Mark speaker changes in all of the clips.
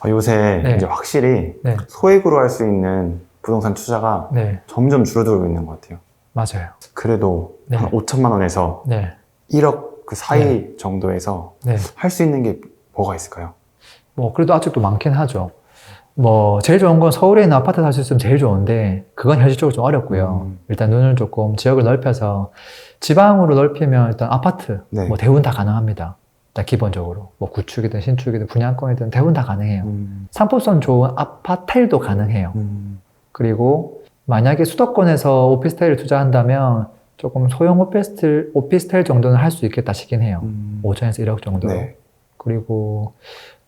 Speaker 1: 요새
Speaker 2: 네.
Speaker 1: 이제 확실히
Speaker 2: 네.
Speaker 1: 소액으로 할 수 있는 부동산 투자가
Speaker 2: 네.
Speaker 1: 점점 줄어들고 있는 것 같아요.
Speaker 2: 맞아요.
Speaker 1: 그래도
Speaker 2: 네.
Speaker 1: 한 5천만 원에서
Speaker 2: 네.
Speaker 1: 1억 그 사이 정도에서
Speaker 2: 네.
Speaker 1: 할 수 있는 게 뭐가 있을까요?
Speaker 2: 뭐, 그래도 아직도 많긴 하죠. 뭐, 제일 좋은 건 서울에 있는 아파트 살 수 있으면 제일 좋은데, 그건 현실적으로 좀 어렵고요. 일단 눈을 조금 지역을 넓혀서, 지방으로 넓히면 일단 아파트,
Speaker 1: 네.
Speaker 2: 뭐 대부분 다 가능합니다. 일단 기본적으로. 뭐 구축이든 신축이든 분양권이든 대부분 다 가능해요. 상품성 좋은 아파텔도 가능해요. 그리고 만약에 수도권에서 오피스텔을 투자한다면 조금 소형 오피스텔 정도는 할 수 있겠다 싶긴 해요. 5천에서 1억 정도로.
Speaker 1: 네.
Speaker 2: 그리고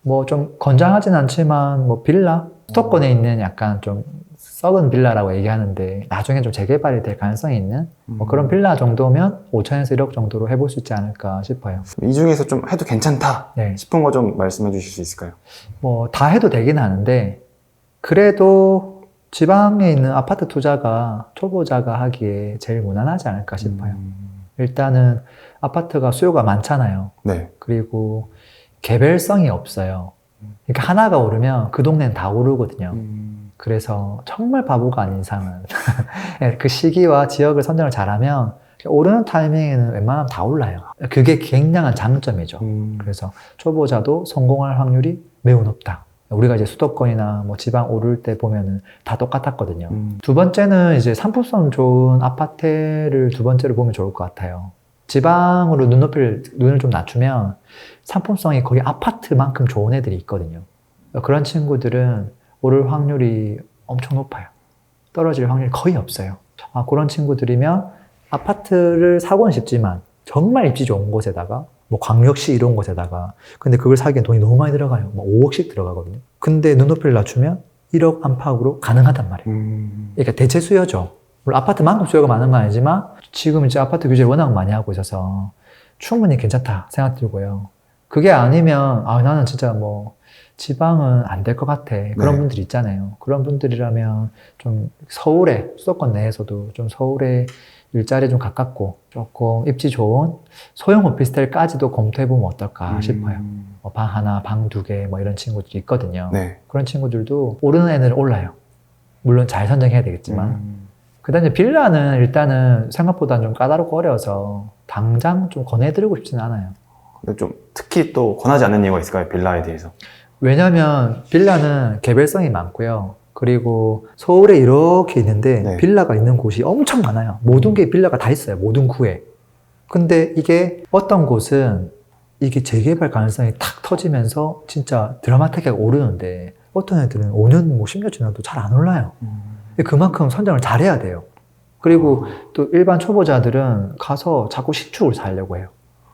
Speaker 2: 뭐 좀 건장하진 않지만 뭐 빌라? 수도권에 있는 약간 좀 썩은 빌라라고 얘기하는데 나중에 좀 재개발이 될 가능성이 있는 뭐 그런 빌라 정도면 5천에서 1억 정도로 해볼 수 있지 않을까 싶어요.
Speaker 1: 이 중에서 좀 해도 괜찮다
Speaker 2: 네.
Speaker 1: 싶은 거 좀 말씀해 주실 수 있을까요?
Speaker 2: 뭐 다 해도 되긴 하는데 그래도 지방에 있는 아파트 투자가 초보자가 하기에 제일 무난하지 않을까 싶어요. 일단은 아파트가 수요가 많잖아요.
Speaker 1: 네.
Speaker 2: 그리고 개별성이 없어요. 그러니까 하나가 오르면 그 동네는 다 오르거든요. 그래서 정말 바보가 아닌 이상은 그 시기와 지역을 선정을 잘하면 오르는 타이밍에는 웬만하면 다 올라요. 그게 굉장한 장점이죠. 그래서 초보자도 성공할 확률이 매우 높다. 우리가 이제 수도권이나 뭐 지방 오를 때 보면은 다 똑같았거든요. 두 번째는 이제 상품성 좋은 아파트를 두 번째로 보면 좋을 것 같아요. 지방으로 눈을 좀 낮추면 상품성이 거의 아파트만큼 좋은 애들이 있거든요. 그런 친구들은 오를 확률이 엄청 높아요. 떨어질 확률이 거의 없어요. 그런 친구들이면 아파트를 사고는 싶지만 정말 입지 좋은 곳에다가 뭐 광역시 이런 곳에다가 근데 그걸 사기엔 돈이 너무 많이 들어가요. 뭐 5억씩 들어가거든요. 근데 눈높이를 낮추면 1억 안팎으로 가능하단 말이에요. 그러니까 대체 수요죠. 물론 아파트만큼 수요가 많은 건 아니지만 지금 이제 아파트 규제를 워낙 많이 하고 있어서 충분히 괜찮다 생각 들고요. 그게 아니면 나는 진짜 뭐 지방은 안 될 것 같아. 그런
Speaker 1: 네.
Speaker 2: 분들 있잖아요. 그런 분들이라면 좀 서울에 수도권 내에서도 좀 서울에 일자리 좀 가깝고 조금 입지 좋은 소형 오피스텔까지도 검토해보면 어떨까 싶어요. 뭐 방 하나, 방 두 개 뭐 이런 친구들이 있거든요.
Speaker 1: 네.
Speaker 2: 그런 친구들도 오르는 애는 올라요. 물론 잘 선정해야 되겠지만. 그다음에 빌라는 일단은 생각보다 좀 까다롭고 어려워서 당장 좀 권해드리고 싶지는 않아요.
Speaker 1: 근데 좀 특히 또 권하지 않는 이유가 있을까요? 빌라에 대해서.
Speaker 2: 왜냐하면 빌라는 개별성이 많고요. 그리고 서울에 이렇게 있는데
Speaker 1: 네.
Speaker 2: 빌라가 있는 곳이 엄청 많아요. 모든 게 빌라가 다 있어요. 모든 구에. 근데 이게 어떤 곳은 이게 재개발 가능성이 탁 터지면서 진짜 드라마틱하게 오르는데 어떤 애들은 5년, 뭐 10년 지나도 잘 안 올라요. 그만큼 선정을 잘해야 돼요. 그리고 또 일반 초보자들은 가서 자꾸 신축을 사려고 해요.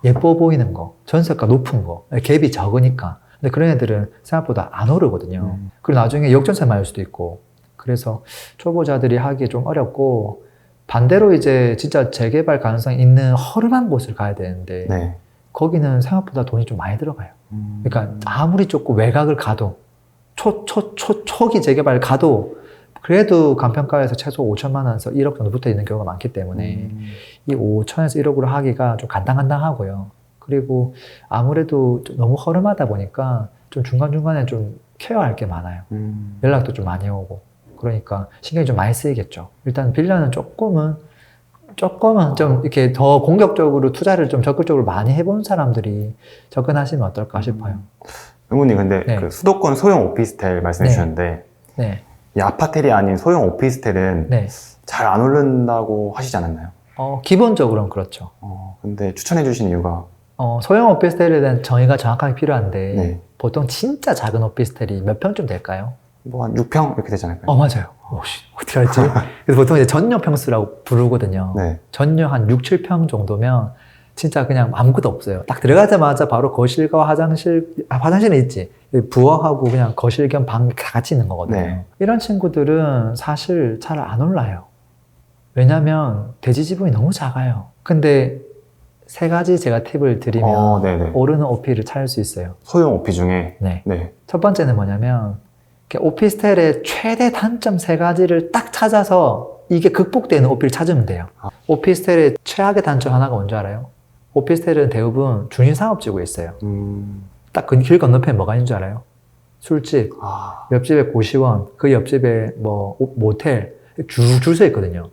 Speaker 2: 예뻐 보이는 거, 전세가 높은 거, 갭이 적으니까. 근데 그런 애들은 생각보다 안 오르거든요. 그리고 나중에 역전세 맞을 수도 있고. 그래서 초보자들이 하기 좀 어렵고 반대로 이제 진짜 재개발 가능성이 있는 허름한 곳을 가야 되는데
Speaker 1: 네.
Speaker 2: 거기는 생각보다 돈이 좀 많이 들어가요. 그러니까 아무리 조금 외곽을 가도 초기 재개발 가도 그래도 간평가에서 최소 5천만 원에서 1억 정도 붙어 있는 경우가 많기 때문에 이 5천에서 1억으로 하기가 좀 간당간당하고요. 그리고 아무래도 좀 너무 허름하다 보니까 좀 중간중간에 좀 케어할 게 많아요. 연락도 좀 많이 오고. 그러니까 신경이 좀 많이 쓰이겠죠. 일단 빌라는 조금은 좀 이렇게 더 공격적으로 투자를 좀 적극적으로 많이 해본 사람들이 접근하시면 어떨까 싶어요.
Speaker 1: 영훈님 근데
Speaker 2: 네.
Speaker 1: 그 수도권 소형 오피스텔 말씀해
Speaker 2: 네.
Speaker 1: 주셨는데
Speaker 2: 네.
Speaker 1: 이 아파텔이 아닌 소형 오피스텔은
Speaker 2: 네.
Speaker 1: 잘 안 오른다고 하시지 않았나요?
Speaker 2: 기본적으로는 그렇죠.
Speaker 1: 근데 추천해 주신 이유가
Speaker 2: 소형 오피스텔에 대한 정의가 정확하게 필요한데
Speaker 1: 네.
Speaker 2: 보통 진짜 작은 오피스텔이 몇 평쯤 될까요?
Speaker 1: 뭐 한 6평 이렇게 되지 않을까요?
Speaker 2: 맞아요. 오씨, 어떻게 알지? 그래서 보통 이제 전용 평수라고 부르거든요.
Speaker 1: 네.
Speaker 2: 전용 한 6, 7평 정도면 진짜 그냥 아무것도 없어요. 딱 들어가자마자 바로 거실과 화장실은 있지. 부엌하고 그냥 거실 겸 방 다 같이 있는 거거든요.
Speaker 1: 네.
Speaker 2: 이런 친구들은 사실 잘 안 올라요. 왜냐면 대지 지분이 너무 작아요. 근데 세 가지 제가 팁을 드리면
Speaker 1: 네네.
Speaker 2: 오르는 오피를 찾을 수 있어요.
Speaker 1: 소형 오피 중에
Speaker 2: 네.
Speaker 1: 네.
Speaker 2: 첫 번째는 뭐냐면 오피스텔의 최대 단점 세 가지를 딱 찾아서 이게 극복되는 오피를 찾으면 돼요. 오피스텔의 최악의 단점 하나가 뭔지 알아요? 오피스텔은 대부분 중심상업지구에 있어요. 딱 그 길 건너편에 뭐가 있는 줄 알아요? 술집,
Speaker 1: 아,
Speaker 2: 옆집에 고시원, 그 옆집에 뭐 모텔 줄 서 있거든요.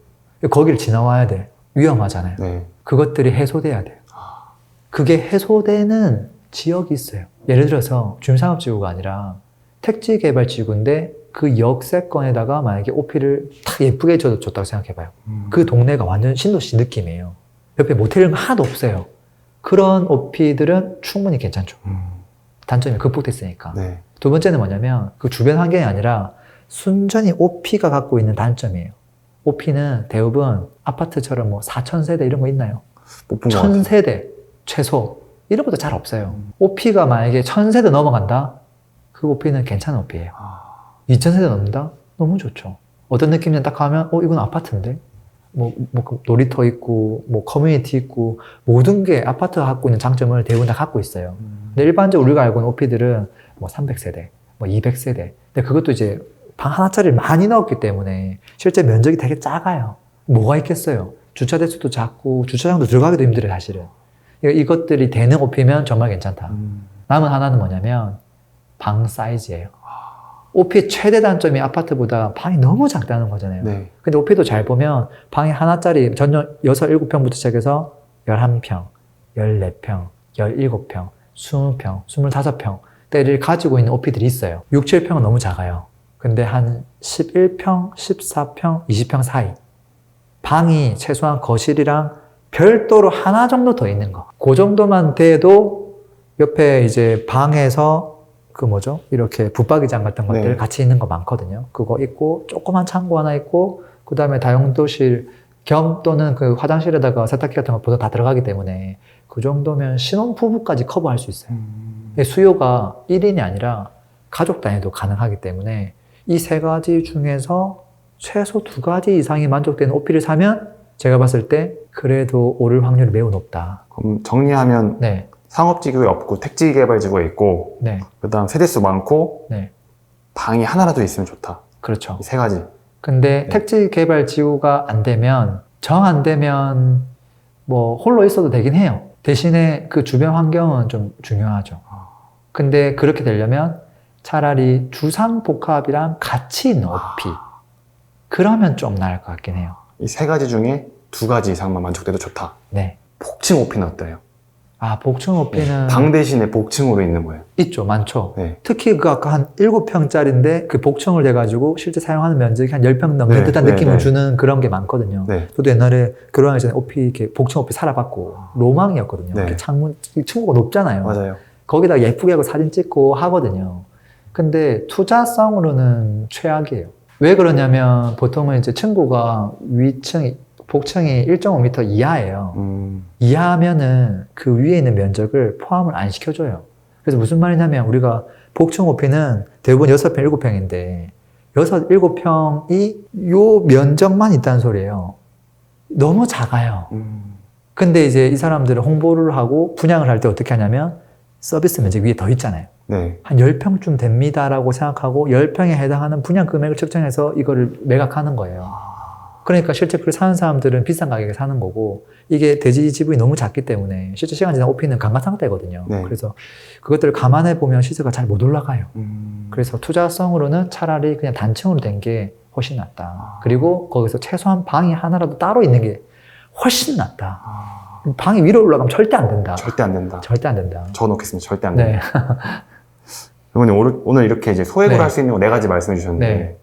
Speaker 2: 거기를 지나와야 돼. 위험하잖아요.
Speaker 1: 네.
Speaker 2: 그것들이 해소돼야 돼요. 그게 해소되는 지역이 있어요. 예를 들어서 준상업지구가 아니라 택지개발지구인데 그 역세권에다가 만약에 오피를 탁 예쁘게 줬다고 생각해봐요. 그 동네가 완전 신도시 느낌이에요. 옆에 모텔 이런 거 하나도 없어요. 그런 오피들은 충분히 괜찮죠. 단점이 극복됐으니까.
Speaker 1: 네.
Speaker 2: 두 번째는 뭐냐면 그 주변 환경이 아니라 순전히 오피가 갖고 있는 단점이에요. 오피는 대부분 아파트처럼 뭐 4,000세대 이런 거 있나요?
Speaker 1: 못 본 것 같아요.
Speaker 2: 1,000세대 최소 이런 것도 잘 없어요. 오피가 만약에 1,000세대 넘어간다? 그 오피는 괜찮은 오피예요. 2,000세대 넘는다? 너무 좋죠. 어떤 느낌이냐 딱 하면 이건 아파트인데? 그 놀이터 있고 뭐 커뮤니티 있고 모든 게 아파트가 갖고 있는 장점을 대부분 다 갖고 있어요. 근데 일반적으로 우리가 알고 있는 오피들은 뭐 300세대, 뭐 200세대. 근데 그것도 이제 방 하나짜리를 많이 넣었기 때문에 실제 면적이 되게 작아요. 뭐가 있겠어요? 주차 대수도 작고 주차장도 들어가기도 힘들어요, 사실은. 이것들이 되는 오피면 정말 괜찮다. 남은 하나는 뭐냐면 방 사이즈예요. 오피의 최대 단점이 아파트보다 방이 너무 작다는 거잖아요.
Speaker 1: 네.
Speaker 2: 근데 오피도 잘 보면 방이 하나짜리 전용 6, 7평부터 시작해서 11평, 14평, 17평, 20평, 25평 대를 가지고 있는 오피들이 있어요. 6, 7평은 너무 작아요. 근데 한 11평, 14평, 20평 사이 방이 최소한 거실이랑 별도로 하나 정도 더 있는 거. 그 정도만 돼도 옆에 이제 방에서 이렇게 붙박이장 같은 것들
Speaker 1: 네.
Speaker 2: 같이 있는 거 많거든요. 그거 있고, 조그만 창고 하나 있고, 그 다음에 다용도실 겸 또는 그 화장실에다가 세탁기 같은 거 보다 다 들어가기 때문에 그 정도면 신혼부부까지 커버할 수 있어요. 수요가 1인이 아니라 가족 단위도 가능하기 때문에 이 세 가지 중에서 최소 2가지 이상이 만족되는 오피를 사면 제가 봤을 때 그래도 오를 확률이 매우 높다.
Speaker 1: 그럼 정리하면
Speaker 2: 네,
Speaker 1: 상업지구에 없고 택지개발지구에 있고
Speaker 2: 네,
Speaker 1: 그다음 세대수 많고
Speaker 2: 네.
Speaker 1: 방이 하나라도 있으면 좋다.
Speaker 2: 그렇죠.
Speaker 1: 이 세 가지.
Speaker 2: 근데
Speaker 1: 네.
Speaker 2: 택지 개발 지구가 안 되면, 정 안 되면 뭐 홀로 있어도 되긴 해요. 대신에 그 주변 환경은 좀 중요하죠. 근데 그렇게 되려면 차라리 주상복합이랑 같이 있는 오피. 그러면 좀 나을 것 같긴 해요.
Speaker 1: 이 세 가지 중에 2가지 이상만 만족돼도 좋다.
Speaker 2: 네.
Speaker 1: 복층 오피는 어때요?
Speaker 2: 복층 오피는
Speaker 1: 방 대신에 복층으로 있는 거예요.
Speaker 2: 있죠. 많죠.
Speaker 1: 네.
Speaker 2: 특히 그 아까 한 7평짜리인데 그 복층을 돼가지고 실제 사용하는 면적이 한 10평 넘는
Speaker 1: 네,
Speaker 2: 듯한
Speaker 1: 네,
Speaker 2: 느낌을
Speaker 1: 네.
Speaker 2: 주는 그런 게 많거든요.
Speaker 1: 네.
Speaker 2: 저도 옛날에 결혼하기 전에 오피, 이렇게 복층 오피 살아봤고 로망이었거든요.
Speaker 1: 네.
Speaker 2: 이렇게 창문, 층고가 높잖아요.
Speaker 1: 맞아요.
Speaker 2: 거기다 예쁘게 하고 사진 찍고 하거든요. 근데 투자성으로는 최악이에요. 왜 그러냐면 보통은 이제 층고가 복층이 1.5m 이하예요. 이하면은 그 위에 있는 면적을 포함을 안 시켜줘요. 그래서 무슨 말이냐면 우리가 복층 오피는 대부분 6평, 7평인데 6, 7평이 요 면적만 있다는 소리예요. 너무 작아요. 근데 이제 이 사람들은 홍보를 하고 분양을 할 때 어떻게 하냐면 서비스 면적 위에 더 있잖아요.
Speaker 1: 네.
Speaker 2: 한 10평쯤 됩니다라고 생각하고 10평에 해당하는 분양 금액을 측정해서 이거를 매각하는 거예요. 그러니까 실제 그걸 사는 사람들은 비싼 가격에 사는 거고 이게 대지 지분이 너무 작기 때문에 실제 시간 지나면 오피는 감가상태거든요.
Speaker 1: 네.
Speaker 2: 그래서 그것들을 감안해 보면 시세가 잘 못 올라가요. 그래서 투자성으로는 차라리 그냥 단층으로 된 게 훨씬 낫다. 그리고 거기서 최소한 방이 하나라도 따로 있는 게 훨씬 낫다. 방이 위로 올라가면 절대 안 된다.
Speaker 1: 절대 안 된다.
Speaker 2: 절대 안 된다.
Speaker 1: 적어놓겠습니다. 절대 안
Speaker 2: 네.
Speaker 1: 된다. 어머님 오늘 이렇게 이제 소액으로
Speaker 2: 네.
Speaker 1: 할 수 있는 거 4가지 말씀해 주셨는데
Speaker 2: 네.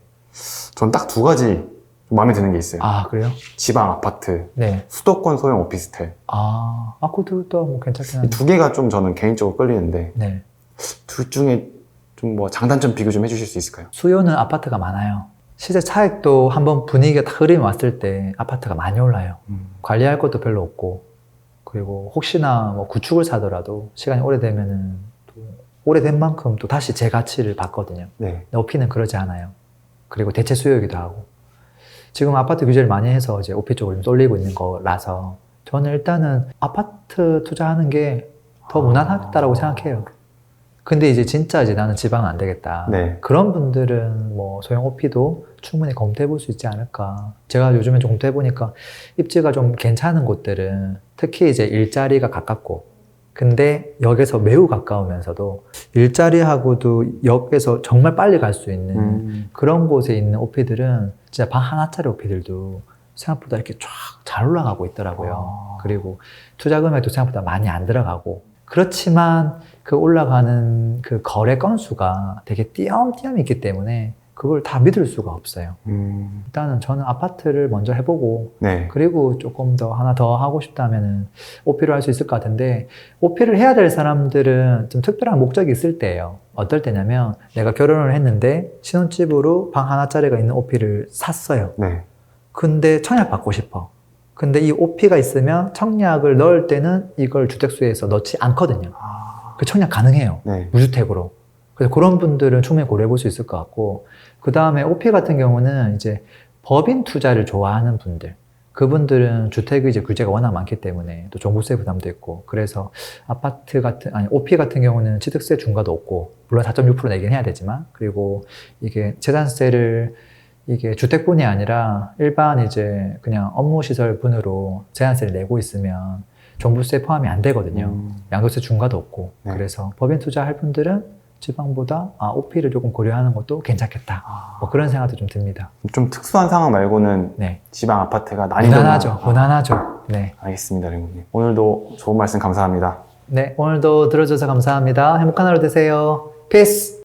Speaker 1: 전 딱 2가지 좀 마음에 드는 게 있어요.
Speaker 2: 그래요?
Speaker 1: 지방 아파트,
Speaker 2: 네.
Speaker 1: 수도권 소형 오피스텔.
Speaker 2: 그것도 뭐 괜찮긴
Speaker 1: 이
Speaker 2: 한데.
Speaker 1: 2개가 좀 저는 개인적으로 끌리는데
Speaker 2: 네.
Speaker 1: 둘 중에 좀 뭐 장단점 비교 좀 해주실 수 있을까요?
Speaker 2: 수요는 아파트가 많아요. 시세 차익도 한번 분위기가 딱 흐름이 왔을 때 아파트가 많이 올라요. 관리할 것도 별로 없고, 그리고 혹시나 뭐 구축을 사더라도 시간이 오래되면은 또 오래된 만큼 또 다시 제 가치를 받거든요.
Speaker 1: 네.
Speaker 2: 근데 오피는 그러지 않아요. 그리고 대체 수요이기도 하고. 지금 아파트 규제를 많이 해서 이제 오피 쪽으로 좀 쏠리고 있는 거라서 저는 일단은 아파트 투자하는 게 더 무난하겠다라고 생각해요. 근데 이제 진짜 이제 나는 지방은 안 되겠다.
Speaker 1: 네.
Speaker 2: 그런 분들은 뭐 소형 오피도 충분히 검토해 볼 수 있지 않을까. 제가 요즘에 좀 검토해 보니까 입지가 좀 괜찮은 곳들은 특히 이제 일자리가 가깝고 근데 역에서 매우 가까우면서도 일자리하고도 역에서 정말 빨리 갈 수 있는 그런 곳에 있는 오피들은 진짜 방 하나짜리 오피들도 생각보다 이렇게 쫙 잘 올라가고 있더라고요. 그리고 투자 금액도 생각보다 많이 안 들어가고. 그렇지만 그 올라가는 그 거래 건수가 되게 띄엄띄엄 있기 때문에 그걸 다 믿을 수가 없어요. 일단은 저는 아파트를 먼저 해보고
Speaker 1: 네.
Speaker 2: 그리고 조금 더 하나 더 하고 싶다면은 오피를 할 수 있을 것 같은데, 오피를 해야 될 사람들은 좀 특별한 목적이 있을 때예요. 어떨 때냐면 내가 결혼을 했는데 신혼집으로 방 하나짜리가 있는 오피를 샀어요.
Speaker 1: 네.
Speaker 2: 근데 청약 받고 싶어. 근데 이 오피가 있으면 청약을 넣을 때는 이걸 주택수에서 넣지 않거든요. 그 청약 가능해요.
Speaker 1: 네.
Speaker 2: 무주택으로. 그래서 그런 분들은 충분히 고려해 볼 수 있을 것 같고, 그 다음에 오피 같은 경우는 이제 법인 투자를 좋아하는 분들, 그분들은 주택의제 규제가 워낙 많기 때문에 또 종부세 부담도 있고, 그래서 오피 같은 경우는 취득세 중과도 없고, 물론 4.6% 내긴 해야 되지만, 그리고 이게 재산세를 이게 주택분이 아니라 일반 이제 그냥 업무시설분으로 재산세를 내고 있으면 종부세 포함이 안 되거든요. 양도세 중과도 없고.
Speaker 1: 네.
Speaker 2: 그래서 법인 투자할 분들은 지방보다 오피를 조금 고려하는 것도 괜찮겠다. 뭐 그런 생각도 좀 듭니다.
Speaker 1: 좀 특수한 상황 말고는
Speaker 2: 네.
Speaker 1: 지방 아파트가 난이도가
Speaker 2: 무난하죠. 무난하죠. 네.
Speaker 1: 알겠습니다, 링구님. 오늘도 좋은 말씀 감사합니다.
Speaker 2: 네. 오늘도 들어줘서 감사합니다. 행복한 하루 되세요. 피스!